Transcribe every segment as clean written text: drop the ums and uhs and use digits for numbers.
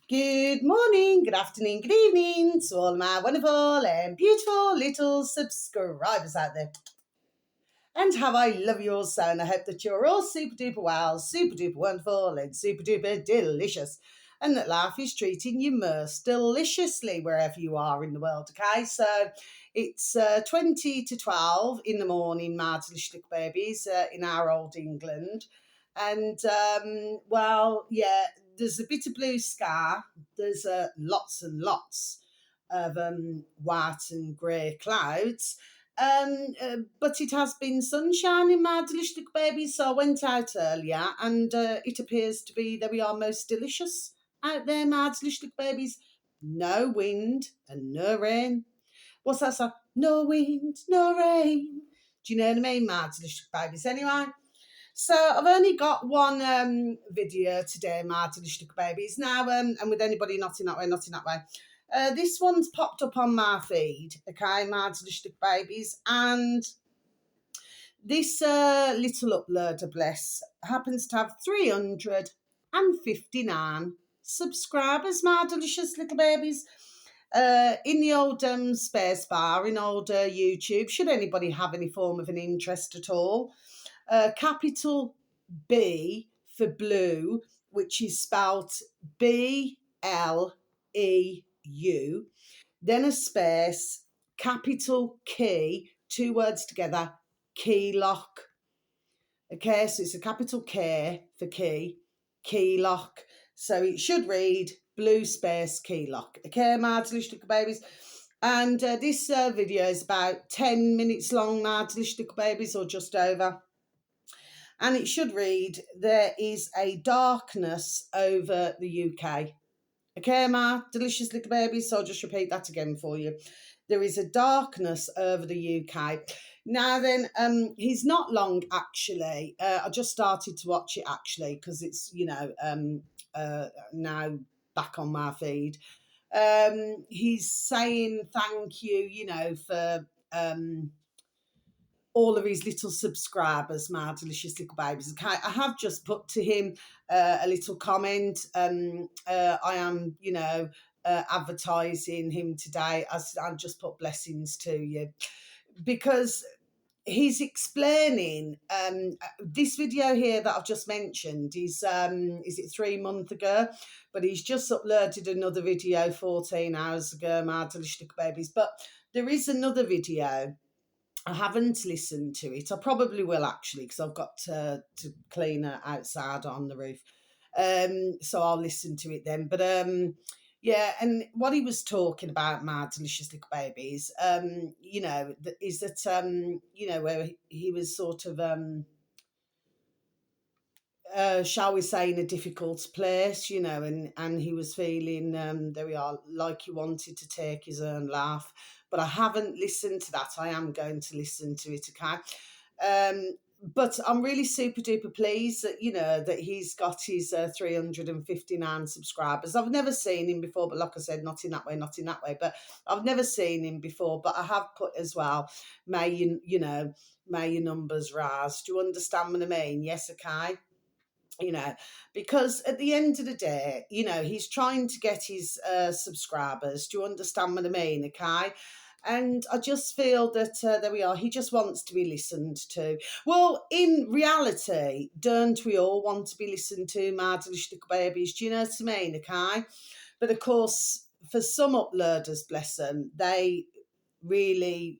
Good morning, good afternoon, good evening to all my wonderful and beautiful little subscribers out there. And how I love you all so, and I hope that you're all super duper well, super duper wonderful, and super duper delicious. And that life is treating you most deliciously wherever you are in the world, okay? So it's 20 to 12 in the morning, my delicious little babies, in our old England. And, well, yeah, there's a bit of blue sky. There's lots and lots of white and grey clouds. But it has been sunshine in my delicious little baby, so I went out earlier, and it appears to be that we are most delicious out there, my delicious little babies. No wind and no rain. What's that song? No wind, no rain. Do you know what I mean, my delicious little babies? Anyway, so I've only got one video today, my delicious little babies. Now, and with anybody not in that way, not in that way. This one's popped up on my feed, okay, my delicious little babies, and this little uploader, bless, happens to have 359 subscribers, my delicious little babies. In the old space bar, in old YouTube, should anybody have any form of an interest at all, capital B for blue, which is spelt BLEU, then a space, capital key, two words together, key lock. Okay, so it's a capital K for key, key lock. So it should read blue space key lock. Okay, my delicious little babies. And this video is about 10 minutes long, my delicious little babies, or just over. And it should read, there is a darkness over the UK. Okay, my delicious little babies, so I'll just repeat that again for you. There is a darkness over the UK. Now then, he's not long, actually. I just started to watch it, actually, because it's, now back on my feed. He's saying thank you, for all of his little subscribers, my delicious little babies. Okay, I have just put to him a little comment. I am, advertising him today. I just put blessings to you, because he's explaining this video here that I've just mentioned is it 3 months ago, but he's just uploaded another video 14 hours ago, my delicious little babies. But there is another video. I haven't listened to it. I probably will, actually, because I've got to clean it outside on the roof. So I'll listen to it then. But yeah, and what he was talking about, my delicious little babies, is that where he was sort of shall we say, in a difficult place, and he was feeling, there we are, like he wanted to take his own life. But I haven't listened to that. I am going to listen to it, okay? But I'm really super duper pleased that, that he's got his 359 subscribers. I've never seen him before, but like I said, not in that way, not in that way. But I've never seen him before, but I have put as well, may your numbers rise. Do you understand what I mean? Yes, okay? Because at the end of the day, he's trying to get his subscribers. Do you understand what I mean? Okay. And I just feel that there we are. He just wants to be listened to. Well, in reality, don't we all want to be listened to, my delicious little babies? Do you know what I mean? Okay. But of course, for some uploaders, bless them, they really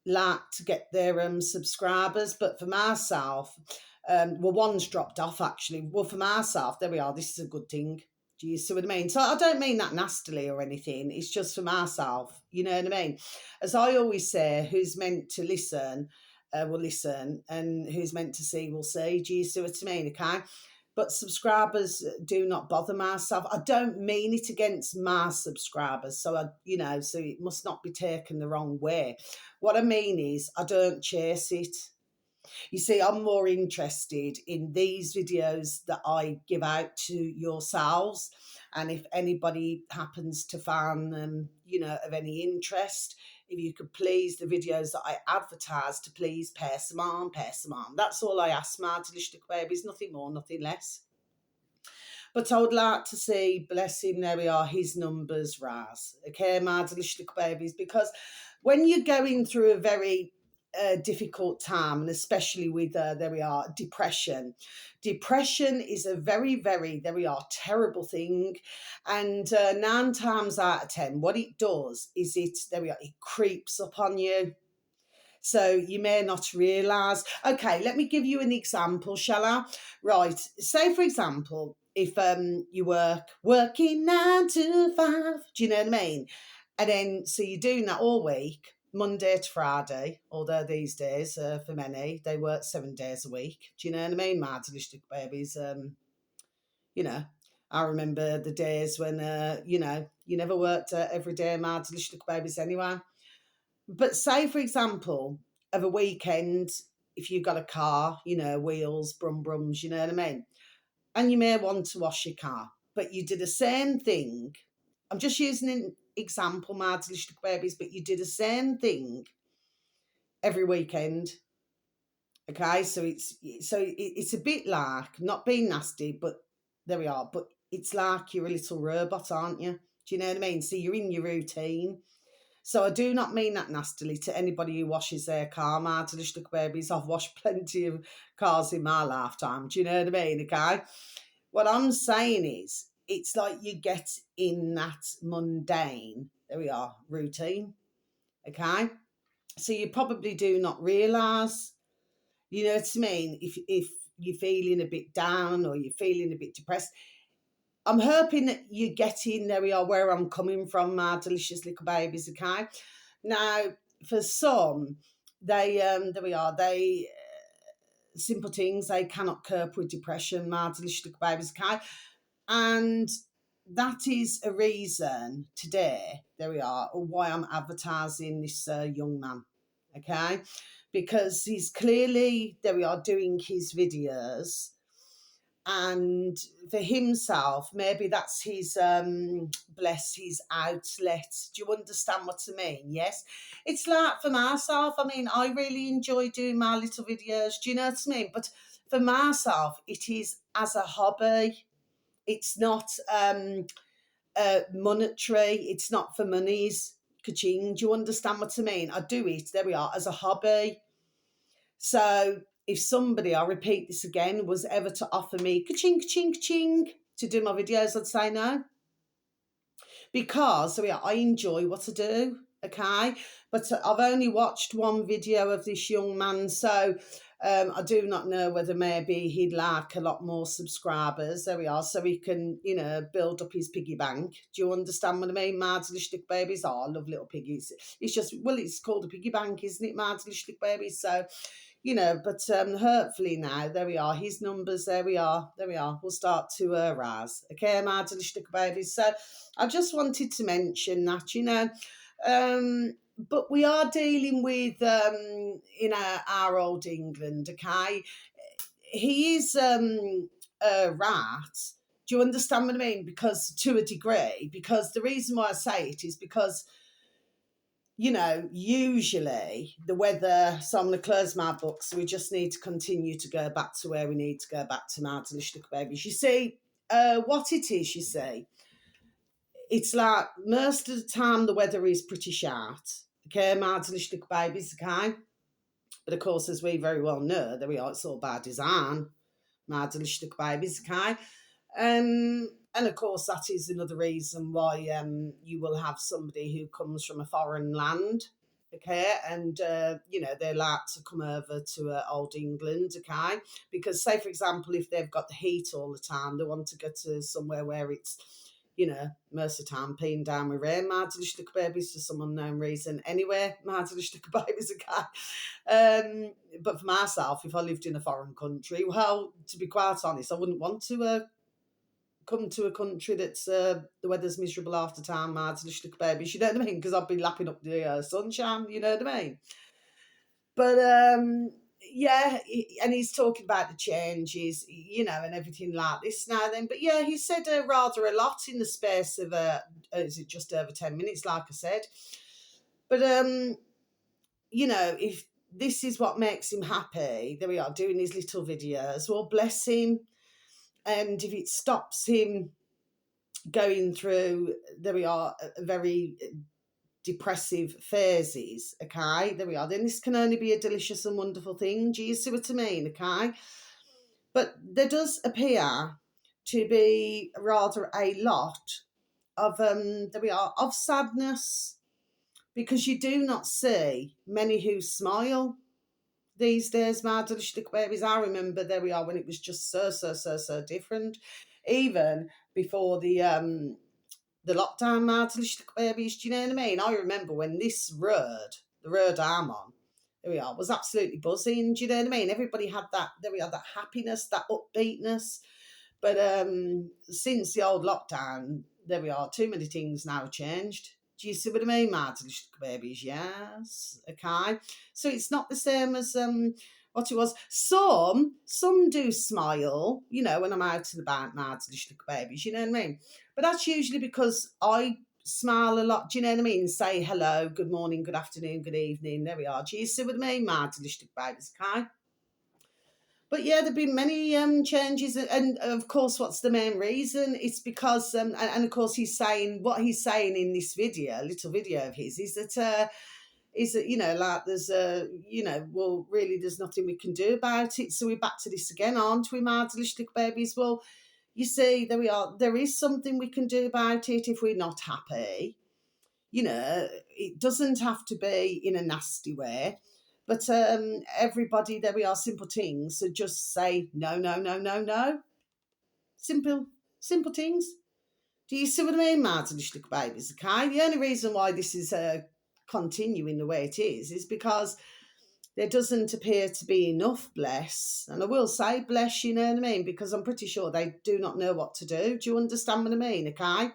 like to get their subscribers. But for myself, well, one's dropped off, actually. Well, for myself, there we are. This is a good thing. Do you see what I mean? So I don't mean that nastily or anything. It's just for myself. You know what I mean? As I always say, who's meant to listen will listen, and who's meant to see will see. Do you see what I mean? Okay. But subscribers do not bother myself. I don't mean it against my subscribers, so so it must not be taken the wrong way. What I mean is, I don't chase it. You see, I'm more interested in these videos that I give out to yourselves. And if anybody happens to find them, of any interest, if you could please, the videos that I advertise, to please pass them on, pass them on. That's all I ask, my delicious little babies, nothing more, nothing less. But I would like to see, bless him, there we are, his numbers rise. Okay, my delicious little babies, because when you're going through a very difficult time, and especially with, there we are, depression. Depression is a very, very, there we are, terrible thing. And 9 times out of 10, what it does is there we are, it creeps up on you. So you may not realise. Okay, let me give you an example, shall I? Right. Say, for example, if you working 9 to 5, do you know what I mean? And then, so you're doing that all week, Monday to Friday, although these days, for many, they work 7 days a week. Do you know what I mean? My delicious babies, you know, I remember the days when, you know, you never worked every day, my delicious babies anyway. But say, for example, of a weekend, if you've got a car, you know, wheels, brum brums, you know what I mean? And you may want to wash your car, but you did the same thing. I'm just using an example, my delicious babies, but you did the same thing every weekend. Okay, so it's a bit like, not being nasty, but there we are. But it's like you're a little robot, aren't you? Do you know what I mean? So you're in your routine. So I do not mean that nastily to anybody who washes their car, my delicious little babies. I've washed plenty of cars in my lifetime. Do you know what I mean? Okay. What I'm saying is, it's like you get in that mundane, there we are, routine. Okay. So you probably do not realise, you know what I mean? If you're feeling a bit down or you're feeling a bit depressed, I'm hoping that you're getting, there we are, where I'm coming from, my delicious little babies, okay? Now, for some, they, there we are, they, simple things, they cannot cope with depression, my delicious little babies, okay? And that is a reason today, there we are, why I'm advertising this young man, okay? Because he's clearly, there we are, doing his videos, and for himself, maybe that's his bless his outlet. Do you understand what I mean? Yes, it's like for myself, I mean, I really enjoy doing my little videos, do you know what I mean? But for myself, it is as a hobby. It's not monetary, it's not for monies. Ka-ching, do you understand what I mean? I do it, there we are, as a hobby. So if somebody, I'll repeat this again, was ever to offer me ka-ching, ka-ching, ka-ching to do my videos, I'd say no. Because, so yeah, I enjoy what I do, okay? But I've only watched one video of this young man, so I do not know whether maybe he'd like a lot more subscribers. There we are, so he can, you know, build up his piggy bank. Do you understand what I mean? Mardelicious babies. Oh, I love little piggies. It's just, well, it's called a piggy bank, isn't it, Mardelicious babies? So, you know, but hopefully now, there we are, his numbers, there we are, will start to rise. Okay, my delicious babies. So I just wanted to mention that, you know, but we are dealing with, in our old England, okay? He is right. Do you understand what I mean? Because to a degree, because the reason why I say it is because, you know, usually the weather, so I'm going to close my book, so we just need to continue to go back to where we need to go back to, my delicious little babies. You see, what it is, you see, it's like most of the time the weather is pretty short, okay, my delicious little babies, okay? But of course, as we very well know, there we are, it's all by design, my delicious little babies, okay? And of course, that is another reason why you will have somebody who comes from a foreign land, okay, and you know, they like to come over to old England, okay, because say for example, if they've got the heat all the time, they want to go to somewhere where it's, you know, most of the time peeing down with rain, my delicious little babies, for some unknown reason. Anyway, my delicious little babies, okay. But for myself, if I lived in a foreign country, well, to be quite honest, I wouldn't want to come to a country that's the weather's miserable half the time, my delicious little babies, you know what I mean? Because I've been lapping up the sunshine, you know what I mean? But yeah, and he's talking about the changes, you know, and everything like this now then. But yeah, he said rather a lot in the space of is it just over 10 minutes, like I said. But you know, if this is what makes him happy, there we are, doing his little videos. Well, bless him. And if it stops him going through, there we are, a very depressive phases, okay, there we are, then this can only be a delicious and wonderful thing. Do you see what I mean? Okay. But there does appear to be rather a lot of there we are, of sadness, because you do not see many who smile these days, my delicious little babies. I remember, there we are, when it was just so different, even before the lockdown, my delicious little babies. Do you know what I mean? I remember when this the road I'm on, there we are, was absolutely buzzing. Do you know what I mean? Everybody had that, there we are, that happiness, that upbeatness. But since the old lockdown, there we are, too many things now changed. Do you see what I mean, my delicious babies? Yes. Okay. So it's not the same as what it was. Some do smile, when I'm out and about, my delicious babies, you know what I mean? But that's usually because I smile a lot, do you know what I mean? Say hello, good morning, good afternoon, good evening. There we are. Do you see what I mean, my delicious babies? Okay. But yeah, there've been many changes, and of course, what's the main reason? It's because, and of course, what he's saying in this little video of his, is that like there's well, really, there's nothing we can do about it. So we're back to this again, aren't we, my delicious little babies? Well, you see, there we are. There is something we can do about it if we're not happy. It doesn't have to be in a nasty way. But everybody, there we are, simple things. So just say no, no, no, no, no. Simple things. Do you see what I mean, Martin? Little babies, okay? The only reason why this is continuing the way it is because there doesn't appear to be enough bless. And I will say bless, you know what I mean? Because I'm pretty sure they do not know what to do. Do you understand what I mean, okay?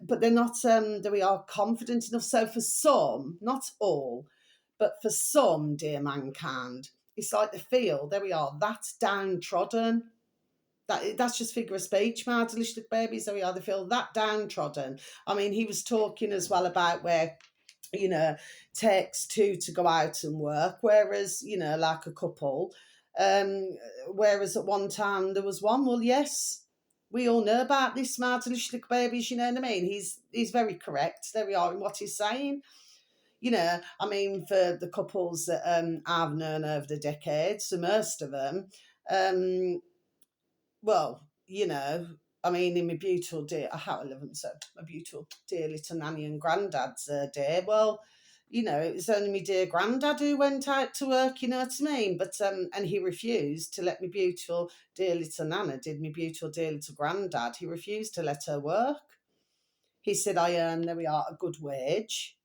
But they're not, that we are confident enough. So for some, not all, but for some, dear mankind, it's like they feel, there we are, that's downtrodden. That's just figure of speech, my delicious babies. There we are, they feel that downtrodden. I mean, he was talking as well about where, takes two to go out and work, whereas, like a couple, whereas at one time there was one. Well, yes, we all know about this, my delicious babies, you know what I mean? He's very correct, there we are, in what he's saying. I mean, for the couples that I've known over the decades, so most of them, well, I mean, in my beautiful dear, how I love them so, my beautiful dear little nanny and granddad's day, well, it was only my dear granddad who went out to work, you know what I mean? But, and he refused to let me beautiful dear little nana, did me beautiful dear little granddad, he refused to let her work. He said, I earn, there we are, a good wage.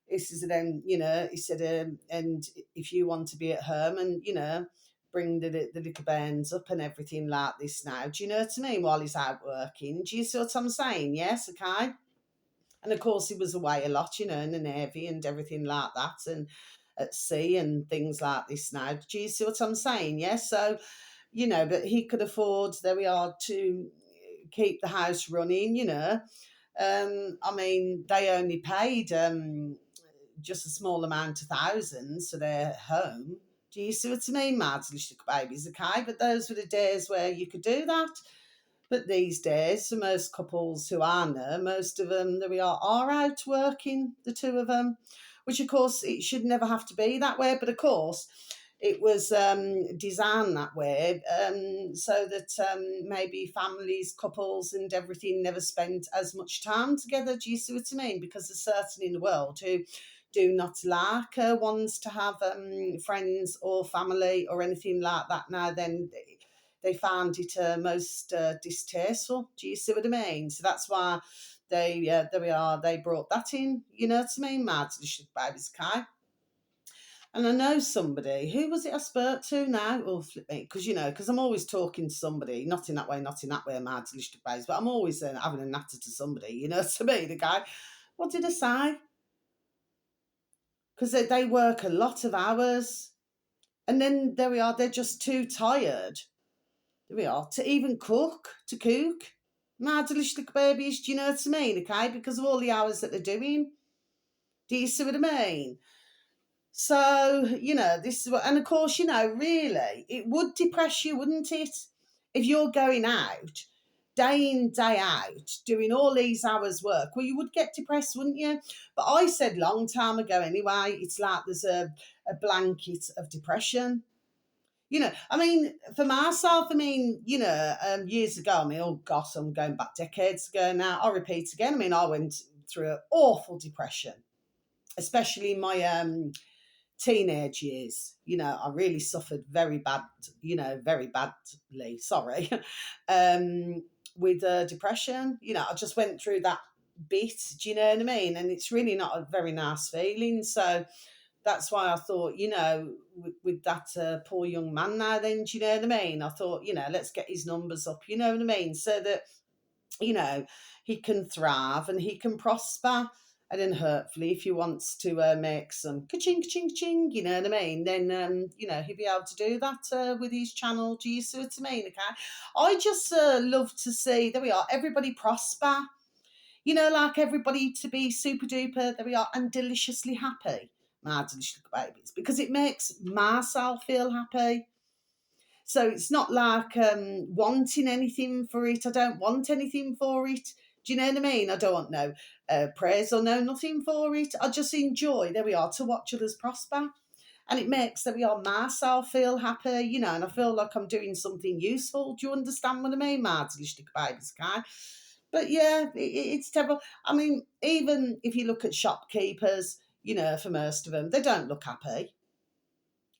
He says, then, he said, and if you want to be at home and, bring the little bands up and everything like this now, do you know what I mean, while he's out working? Do you see what I'm saying? Yes, okay. And of course, he was away a lot, in the Navy and everything like that, and at sea and things like this now. Do you see what I'm saying? Yes, so, but he could afford, there we are, to keep the house running, I mean, they only paid just a small amount of thousands for their home. Do you see what I mean, Mads? Little babies, okay? But those were the days where you could do that. But these days, for most couples who I know, most of them, there we are out working, the two of them, which of course it should never have to be that way. But of course, it was designed that way so that maybe families, couples, and everything never spent as much time together. Do you see what I mean? Because there's certain in the world who do not like ones to have friends or family or anything like that. Now, then they found it most distasteful. Do you see what I mean? So that's why there we are. They brought that in. You know what I mean? Mad delicious babies, okay? And I know somebody, who was it I spoke to now? Oh, flip me, because I'm always talking to somebody, not in that way, mad delicious babies, but I'm always having a natter to somebody, you know, to me, the guy. What did I say? Because they work a lot of hours. And then there we are, they're just too tired. There we are, to even cook. My delicious little babies, do you know what I mean? Okay, because of all the hours that they're doing. Do you see what I mean? So, this is what, and of course, really, it would depress you, wouldn't it? if you're going out day in, day out, doing all these hours work, well, you would get depressed, wouldn't you? But I said long time ago anyway, it's like there's a blanket of depression. I mean, for myself, I mean, years ago, I mean, oh gosh, I'm going back decades ago now. I'll repeat again. I mean, I went through an awful depression, especially in my teenage years. I really suffered very bad, very badly, sorry, with depression. I just went through that bit, do you know what I mean? And it's really not a very nice feeling. So that's why I thought, with that poor young man now, then, do you know what I mean? I thought, let's get his numbers up, you know what I mean? So that, he can thrive and he can prosper. And then hopefully, if he wants to make some ka-ching, ka-ching, ka-ching, you know what I mean, then, he'll be able to do that with his channel. Do you see what I mean? Okay. I just love to see, there we are, everybody prosper, like everybody to be super duper, there we are, and deliciously happy. My delicious babies, because it makes myself feel happy. So it's not like wanting anything for it. I don't want anything for it. Do you know what I mean? I don't want no praise or no nothing for it. I just enjoy, there we are, to watch others prosper. And it makes, there we are, myself feel happy, and I feel like I'm doing something useful. Do you understand what I mean, my delicious babies, okay? But yeah, it's terrible. I mean, even if you look at shopkeepers, for most of them, they don't look happy.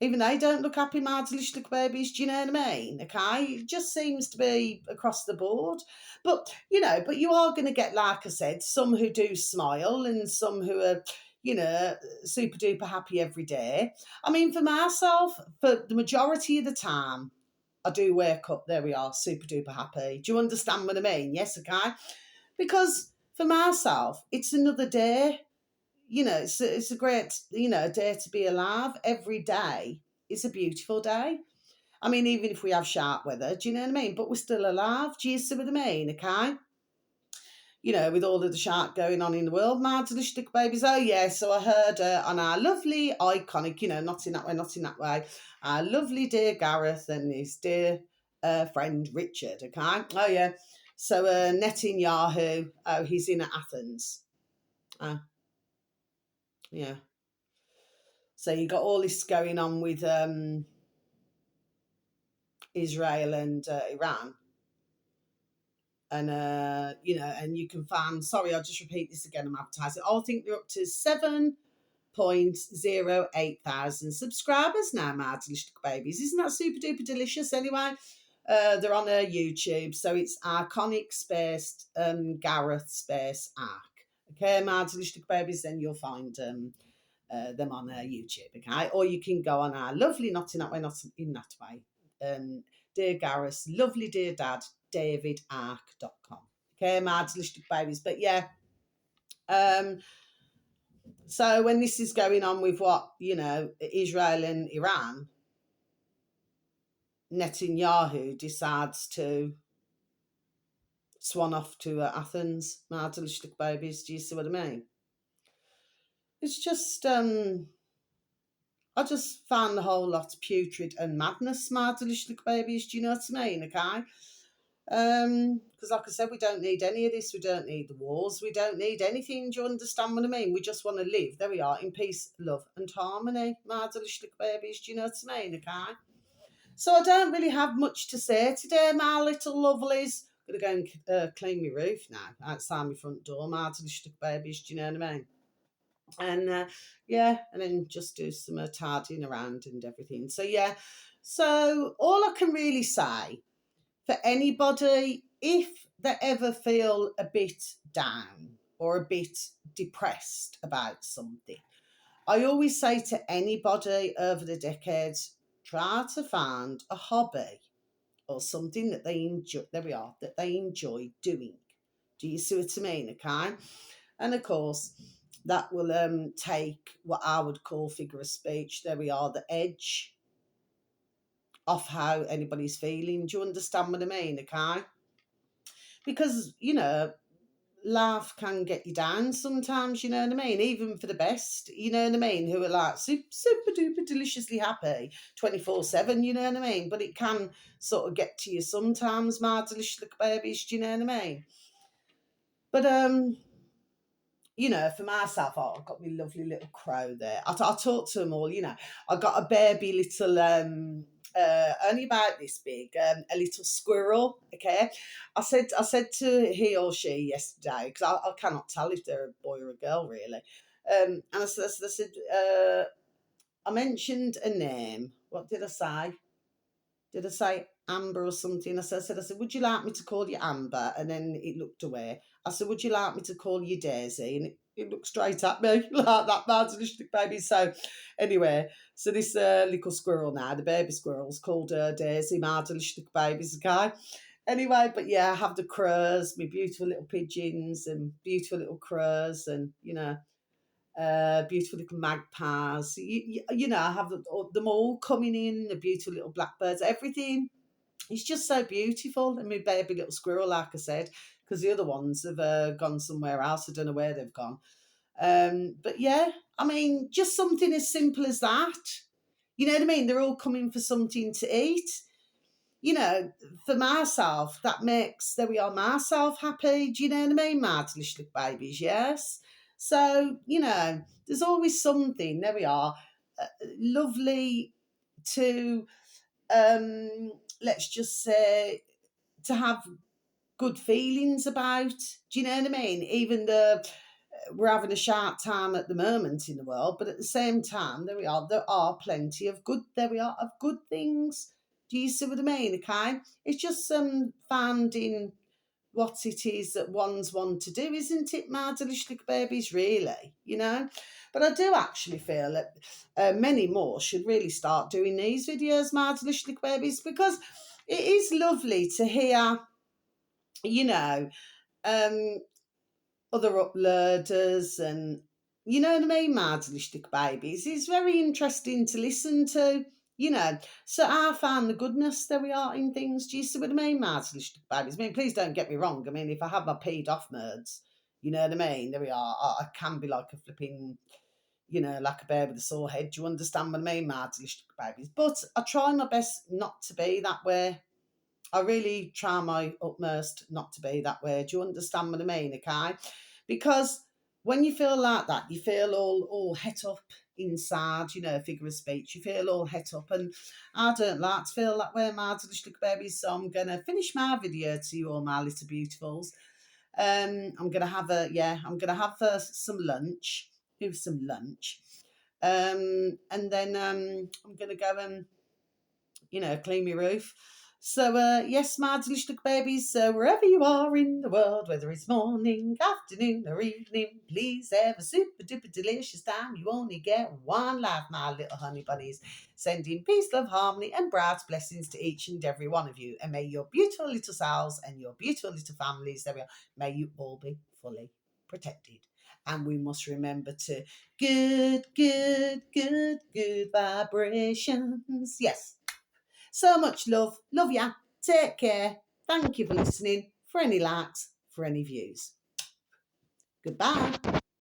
Even they don't look happy, my delicious little babies. Do you know what I mean? Okay, it just seems to be across the board. But but you are going to get, like I said, some who do smile and some who are, super duper happy every day. I mean, for myself, for the majority of the time, I do wake up. There we are, super duper happy. Do you understand what I mean? Yes, okay. Because for myself, it's another day. It's a great, day to be alive. Every day is a beautiful day. I mean, even if we have sharp weather, do you know what I mean? But we're still alive. Do you see what I mean? Okay. With all of the shark going on in the world, my delicious little babies. Oh, yeah. So I heard on our lovely, iconic, not in that way, not in that way, our lovely dear Gareth and his dear friend Richard. Okay. Oh, yeah. So Netanyahu, oh, he's in Athens. Yeah. So you got all this going on with Israel and Iran. And, and you can find, sorry, I'll just repeat this again, I'm advertising. I think they're up to 7.08 thousand subscribers now, my delicious babies. Isn't that super duper delicious anyway? They're on YouTube, so it's Iconic Space Gareth Space Arc. Okay, my delicious babies, then you'll find them on YouTube, okay? Or you can go on our lovely, not in that way, not in that way, dear Gareth, lovely dear dad, davidark.com. Okay, my delicious babies. But yeah, so when this is going on with what, Israel and Iran, Netanyahu decides to swan off to Athens, my delicious babies. Do you see what I mean? It's just, I just found the whole lot putrid and madness, my delicious little babies. Do you know what I mean? Okay. Because like I said, we don't need any of this. We don't need the wars. We don't need anything. Do you understand what I mean? We just want to live. There we are, in peace, love, and harmony, my delicious little babies. Do you know what I mean? Okay. So I don't really have much to say today, my little lovelies. I'm gonna go and clean my roof now outside my front door, my delicious little babies. Do you know what I mean? And yeah, and then just do some tidying around and everything. So yeah, so all I can really say for anybody, if they ever feel a bit down or a bit depressed about something, I always say to anybody over the decades, try to find a hobby or something that they enjoy. There we are, that they enjoy doing. Do you see what I mean? Okay, and of course that will take what I would call, figure of speech, there we are, the edge off how anybody's feeling. Do you understand what I mean? Okay, because laugh can get you down sometimes, you know what I mean? Even for the best, you know what I mean? Who are like super duper deliciously happy 24/7, you know what I mean? But it can sort of get to you sometimes, my delicious little babies, do you know what I mean? But you know, for myself, I've got my lovely little crow there. I talk to them all, you know. I got a baby little, only about this big, a little squirrel. Okay, I said to he or she yesterday because I cannot tell if they're a boy or a girl really. And I said, I mentioned a name. What did I say? Did I say Amber or something? I said, would you like me to call you Amber? And then it looked away. I said, would you like me to call you Daisy? And it looked straight at me like that narcissistic baby. So anyway, so this little squirrel now, the baby squirrel's called Daisy, my delicious babies, okay? Anyway, but yeah, I have the crows, my beautiful little pigeons and beautiful little crows and, you know, beautiful little magpies. You know, I have them all coming in, the beautiful little blackbirds, everything. It's just so beautiful. And my baby little squirrel, like I said, because the other ones have gone somewhere else. I don't know where they've gone. But yeah, I mean, just something as simple as that. You know what I mean? They're all coming for something to eat. You know, for myself, that makes, there we are, myself happy. Do you know what I mean? My delicious little babies, yes. So, you know, there's always something, there we are, lovely to, let's just say, to have good feelings about. Do you know what I mean? Even though we're having a sharp time at the moment in the world, but at the same time, there we are, there are plenty of good, there we are, of good things. Do you see what I mean? Okay? It's just finding what it is that one's want to do, isn't it, my delicious little babies, really, you know? But I do actually feel that many more should really start doing these videos, my delicious little babies, because it is lovely to hear, you know, um, other uploaders and, you know what I mean, my delicious little babies. It's very interesting to listen to. You know, so I found the goodness there we are in things. Do you see what I mean, my delicious little babies? I mean, please don't get me wrong. I mean, if I have my peed off modes, you know what I mean? There we are. I can be like a flipping, you know, like a bear with a sore head. Do you understand what I mean, my delicious little babies? But I try my best not to be that way. I really try my utmost not to be that way. Do you understand what I mean? Okay, because when you feel like that, you feel all het up inside. You know, figure of speech. You feel all het up, and I don't like to feel that way, my delicious little babies. So I'm gonna finish my video to you all, my little beautifuls. I'm gonna have I'm gonna have some lunch. Do some lunch. And then I'm gonna go and, you know, clean my roof. So, yes, my delicious little babies, wherever you are in the world, whether it's morning, afternoon, or evening, please have a super duper delicious time. You only get one life, my little honey bunnies. Sending peace, love, harmony, and bright blessings to each and every one of you. And may your beautiful little selves and your beautiful little families, there we are, may you all be fully protected. And we must remember to good vibrations. Yes. So much love. Love ya. Take care. Thank you for listening. For any likes, for any views. Goodbye.